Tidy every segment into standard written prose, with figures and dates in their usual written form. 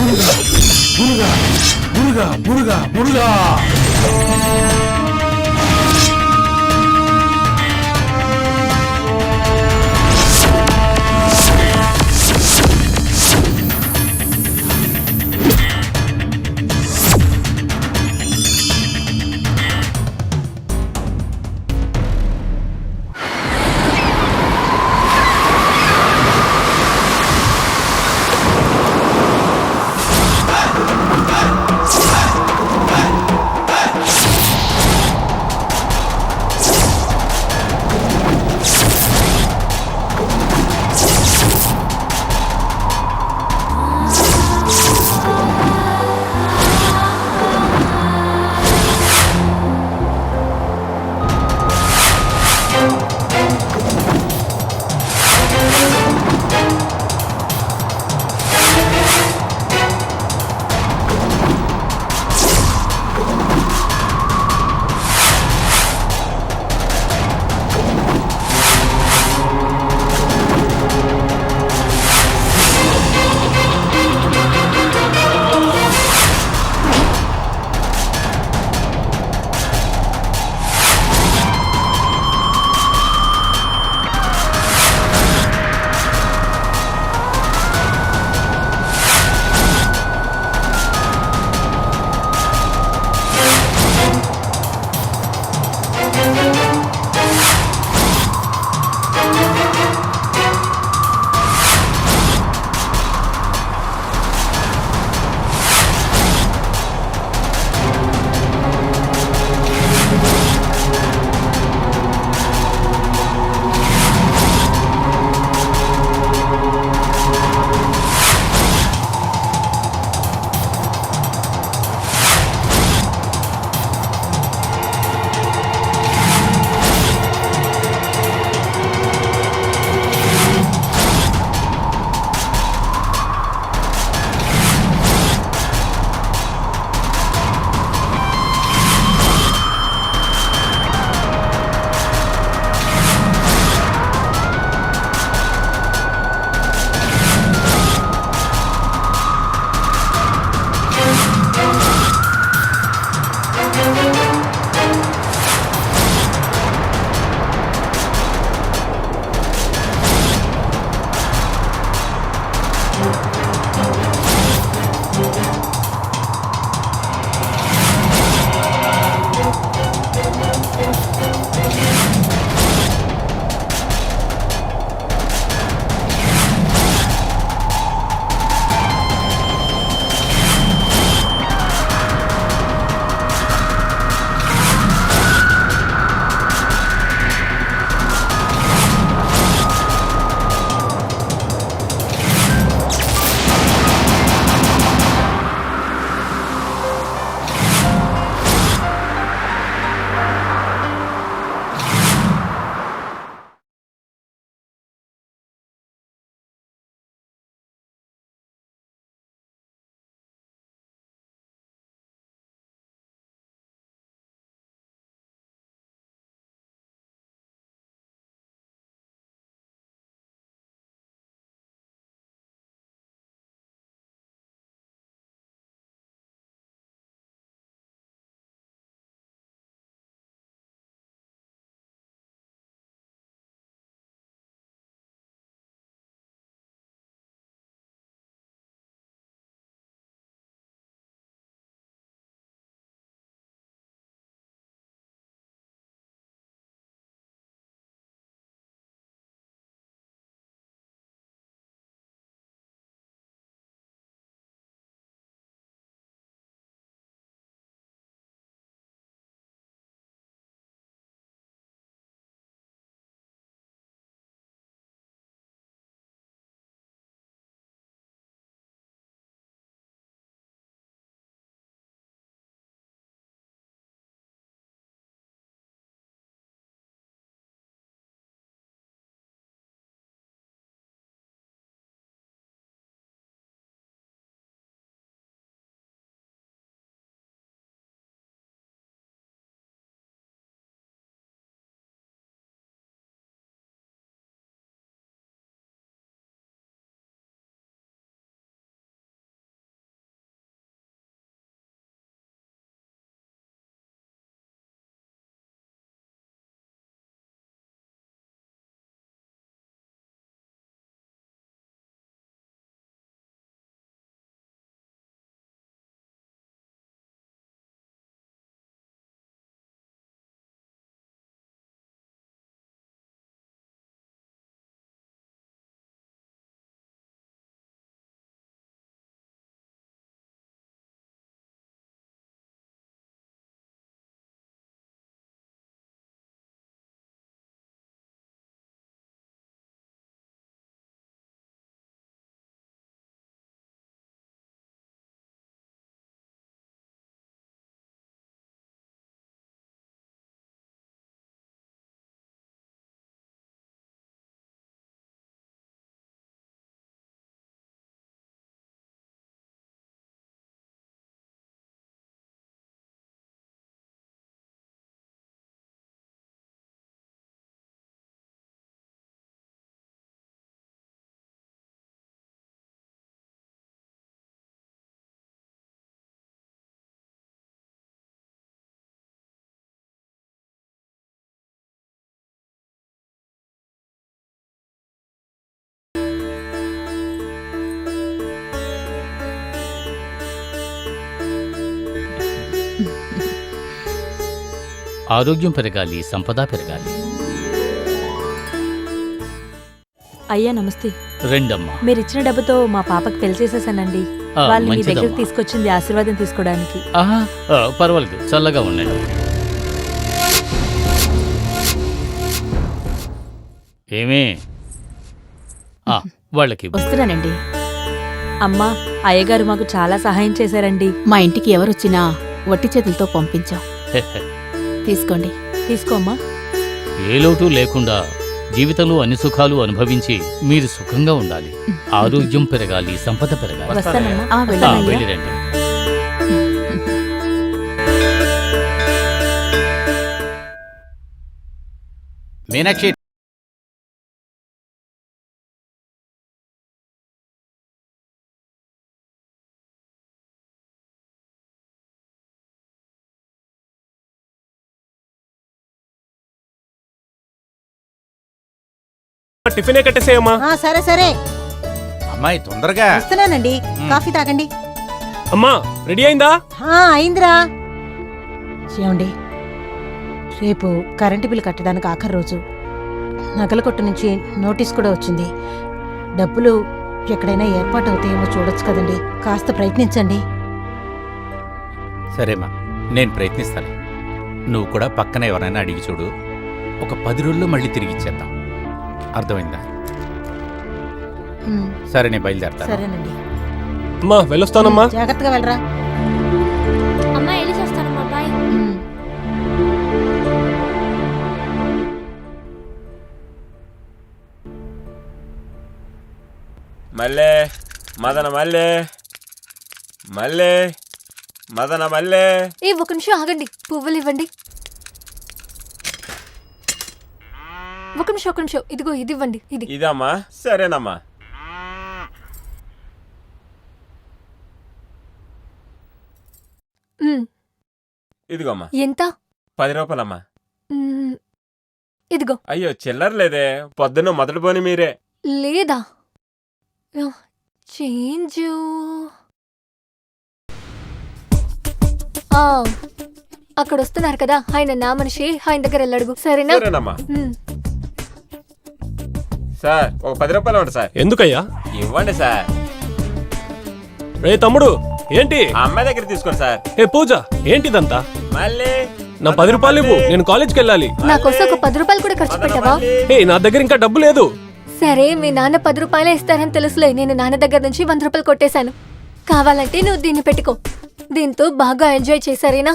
முருகா முருகா முருகா முருகா. ఆరోగ్యం పెరగాలి, సంపద పెరగాలి. అయ్యా నమస్తే. రెండమ్మా. మీరిచ్చిన డబ్బుతో మా పాపకి పెళ్లి చేసేసానండి. వాళ్ళు మీ దగ్గరకు తీసుకొచ్చింది ఆశీర్వాదం తీసుకోవడానికి. పర్వాలేదు, చల్లగా ఉండండి. ఏమే వాళ్ళకి వస్తున్నానండి. అమ్మా, అయ్యగారు మాకు చాలా సహాయం చేశారండి. మా ఇంటికి ఎవరొచ్చినా వట్టి చేతులతో పంపించాం. తీసుకోండి. తీసుకోమ్మా. ఏ లోటు లేకుండా జీవితంలో అన్ని సుఖాలు అనుభవించి మీరు సుఖంగా ఉండాలి. ఆరోగ్యం పెరగాలి, సంపద పెరగాలి. వస్తానమ్మా. వెళ్ళిరండి. మీనాక్షి, టిఫినే కట్టేసేయమ్మా. సరే సరే అమ్మాయి తొందరగా వస్తున్నానండి. కాఫీ తాగండి. అమ్మా రెడీ అయిందా? అయిందిరా. ఏమండి, రేపు కరెంటు బిల్లు కట్టడానికి ఆఖరి రోజు. నగల కొట్టు నుంచి నోటీస్ కూడా వచ్చింది. డబ్బులు ఎక్కడైనా ఏర్పాటు అవుతాయేమో చూడొచ్చు కదండి. కాస్త ప్రయత్నించండి. సరేమ్మా, నేను ప్రయత్నిస్తాను. నువ్వు కూడా పక్కన ఎవరైనా అడిగి చూడు. ఒక 10 రోజుల్లో మళ్ళీ తిరిగి ఇచ్చేద్దాం. అర్థమైందా? సరే, నేను బయలుదేరతాను. సరేనండి. అమ్మా వెళ్ళొస్తానమ్మా. జాగ్రత్తగా వెళ్ళరా. అమ్మా వెళ్ళి చేస్తానమ్మా. బాయ్. మల్లే మదన మల్లే మల్లే మదన మల్లే. ఒక నిమిషం ఆగండి, పువ్వులు ఇవ్వండి. ఒక నిమిషం. ఇదిగో ఇది ఇవ్వండి. ఇదమ్మా. సరేనమ్మా. ఇదిగోమ్మా. ఎంత? 10 రూపాయలమ్మా. ఇదిగో. అయ్యో చిల్లర లేదే, పొద్దున్న మొదటి పోని మీరే. లేదా చేంజ్. అక్కడ వస్తున్నారు కదా, ఆయన నా మనిషి, ఆయన దగ్గర వెళ్ళడుగు. సరేనా? సరేనమ్మా. సార్ ఒక 10 రూపాయలు ఇవ్వండి సార్. ఎందుకయ్యా? ఇవ్వండి సార్. రే తమ్ముడు, ఏంటి? ఆ అమ్మాయి దగ్గర తీసుకోండి సార్. ఏ పూజ, ఏంటిదంతా? మళ్ళీ నా 10 రూపాయలు ఇవ్వు, నేను కాలేజ్కి వెళ్ళాలి. నా కోసం ఒక 10 రూపాయలు కూడా ఖర్చు పెట్టవా? ఏ నా దగ్గర ఇంకా డబ్బు లేదు. సరే, మీ నాన్న 10 రూపాయలే ఇస్తారని తెలుసులే. నేను నాన్న దగ్గర నుంచి 100 రూపాయలు కొట్టేశాను. కావాలంటే నువ్వు దీన్ని పెట్టుకో. దీంతో బాగా ఎంజాయ్ చేశారేనా?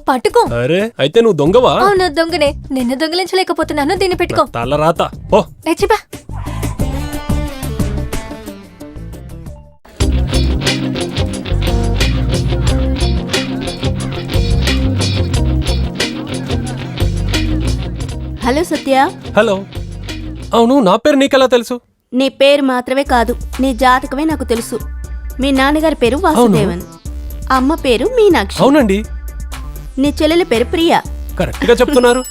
పట్టుకో. అరే అయితే నువ్వు దొంగవా? అవును, దొంగనే. నిన్ను దొంగలించలేకపోతున్నాను. దీన్ని పెట్టుకో. తల రాత. ఓ ఎచ్చిపా. హలో సత్య. హలో. అవును, నా పేరు నీకెలా తెలుసు? నీ పేరు మాత్రమే కాదు, నీ జాతకమే నాకు తెలుసు. మీ నాన్నగారి పేరు వాసుదేవన్, అమ్మ పేరు మీనాక్షి. అవునండి. నీ చెల్లెల పేరు ప్రియా. కరెక్ట్ గా చెప్తున్నారు.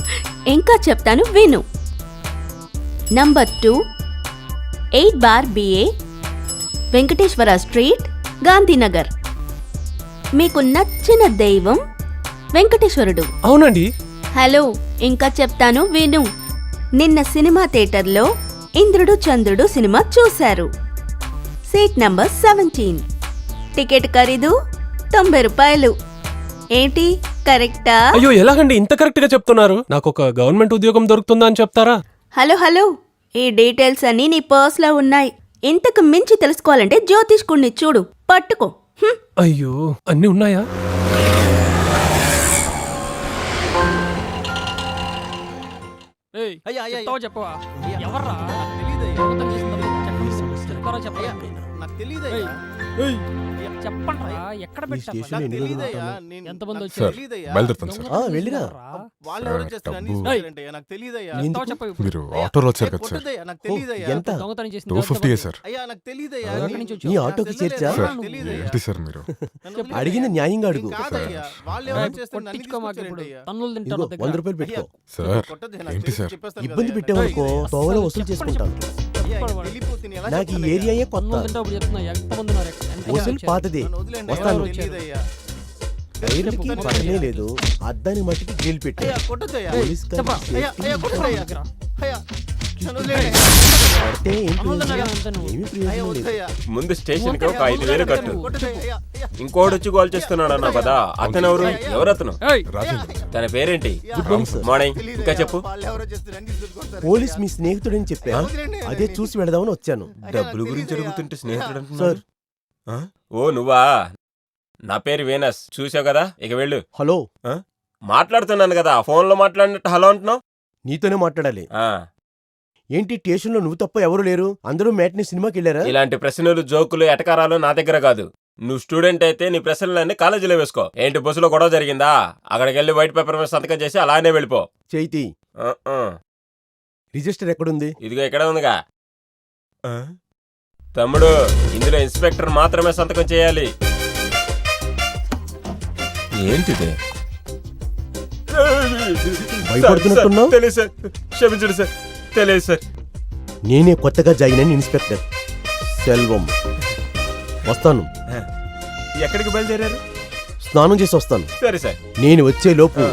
ఇంకా చెప్తాను విను. Number 2, 8 BA, Venkateswara street, Gandhinagar. మీకు నచ్చిన దైవం వెంకటేశ్వరుడు. అవునండి. హలో, ఇంకా చెప్తాను విను. నిన్న సినిమా థియేటర్లో ఇంద్రుడు చంద్రుడు సినిమా చూశారు. Seat number 17. టికెట్ ఖరీదు 90 రూపాయలు. ఏంటి కరెక్టా? అయ్యో ఎలాగండి ఇంత కరెక్ట్ గా చెప్తున్నారు? నాకు ఒక గవర్నమెంట్ ఉద్యోగం దొరుకుతుందా అని చెప్తారా? హలో, ఈ డీటెయిల్స్ అన్నీ నీ పర్స్ లో ఉన్నాయి. ఇంతకు మించి తెలుసుకోవాలంటే జ్యోతిష్కుణ్ణి చూడు, పట్టుకో. అయ్యో అన్నీ ఉన్నాయా? చెప్పవా? ఎవర్రా? చెప్పండి, ఎక్కడ పెట్టారు? ఎంతమంది వచ్చారు? మీరు ఆటోలో వచ్చారు కదా సార్? ఎంత? దొంగతనం చేసింది 250 సార్. ఈ ఆటోకి చేర్చా? ఏంటి సార్ మీరు అడిగింది న్యాయంగా అడుగు. $100 పెట్టుకో సార్ ఏంటి సార్? ఇబ్బంది పెట్టామనుకో తోవలో వసూలు చేసుకుంటాం. నాకు ఈ ఏరియాయే కొత్త. వసూలు పాతది. వస్తాను. టైర్కి పక్కనే లేదు, అద్దాని మట్టికి గ్రిల్ పెట్టా. పోలీస్ పడితే ఏం ప్రయోజనం? ఏమీ ప్రయోజనం లేదు. ముందు స్టేషన్ కి ఒక 5,000 కట్టు. ఇంకోటి వచ్చి కాల్ చేస్తున్నాడు అన్న కదా, అతను ఎవరతను? రాజేంద్ర తన పేరేంటి? Good morning sir. మార్నింగ్. ఇంకా చెప్పు. పోలీస్ మీ స్నేహితుడని చెప్పా, అదే చూసి వెళదామని వచ్చాను. డబ్బుల గురించి అడుగుతుంటే స్నేహితుడు సార్ అంటున్నాడు. ఆ? ఓ నువ్వా? నా పేరు వీనస్, చూసావు కదా, ఇక వెళ్ళు. హలో, మాట్లాడుతున్నాను కదా, ఫోన్ లో మాట్లాడినట్టు హలో అంటున్నావు. నీతోనే మాట్లాడాలి. ఆ, ఏంటి స్టేషన్లో నువ్వు తప్ప ఎవరు లేరు? అందరూ మ్యాట్ని సినిమాకి వెళ్ళారా? ఇలాంటి ప్రశ్నలు, జోకులు, ఎటకారాలు నా దగ్గర కాదు. నువ్వు స్టూడెంట్ అయితే నీ ప్రశ్నలన్నీ కాలేజీలో వేసుకో. ఏంటి బస్సులో గొడవ జరిగిందా? అక్కడికి వెళ్ళి వైట్ పేపర్ మీద సంతకం చేసి అలానే వెళ్ళిపో. చైతి, ఆ, ఆ. రిజిస్టర్ ఎక్కడుంది? ఇదిగో ఇక్కడ ఉందిగా. తమ్ముడు, ఇందులో ఇన్స్పెక్టర్ మాత్రమే సంతకం చేయాలి. ఏంటిది? భయపడుతున్నట్టున్నావు? తెలియదు సార్, క్షమించండి సార్, తెలియదు సార్. నేనే కొత్తగా జాయిన్ అయిన ఇన్స్పెక్టర్ సెల్వం. వస్తాను. ఎక్కడికి బయలుదేరారు? స్నానం చేసి వస్తాను. సరే సార్. నేను వచ్చే లోపు